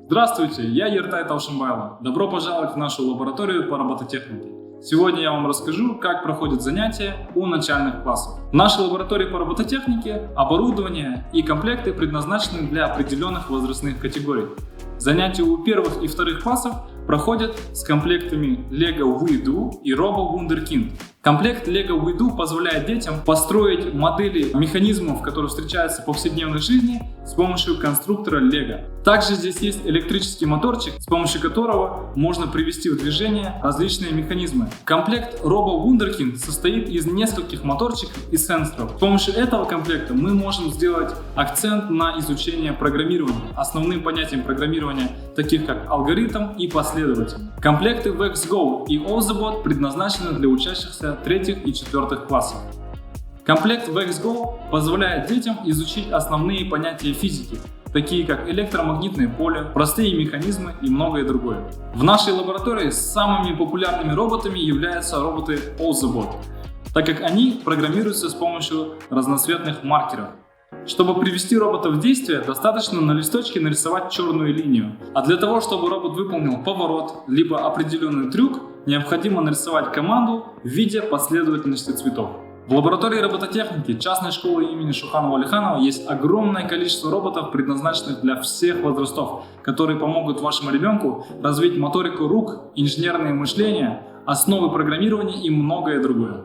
Здравствуйте, я Ертай Таушенбайло. Добро пожаловать в нашу лабораторию по робототехнике. Сегодня я вам расскажу, как проходят занятия у начальных классов. В нашей лаборатории по робототехнике оборудование и комплекты предназначены для определенных возрастных категорий. Занятия у первых и вторых классов проходят с комплектами LEGO WeDo и Robo Wunderkind. Комплект LEGO WeDo позволяет детям построить модели механизмов, которые встречаются в повседневной жизни, с помощью конструктора LEGO. Также здесь есть электрический моторчик, с помощью которого можно привести в движение различные механизмы. Комплект Robo Wunderkind состоит из нескольких моторчиков и сенсоров. С помощью этого комплекта мы можем сделать акцент на изучение программирования. Основным понятием программирования таких как алгоритм и последователь. Комплекты VexGo и OZBot предназначены для учащихся 3 и 4 классов. Комплект VexGo позволяет детям изучить основные понятия физики, такие как электромагнитное поле, простые механизмы и многое другое. В нашей лаборатории самыми популярными роботами являются роботы OZBot, так как они программируются с помощью разноцветных маркеров. Чтобы привести робота в действие, достаточно на листочке нарисовать черную линию. А для того, чтобы робот выполнил поворот, либо определенный трюк, необходимо нарисовать команду в виде последовательности цветов. В лаборатории робототехники частной школы имени Шуханова-Алиханова есть огромное количество роботов, предназначенных для всех возрастов, которые помогут вашему ребенку развить моторику рук, инженерное мышление, основы программирования и многое другое.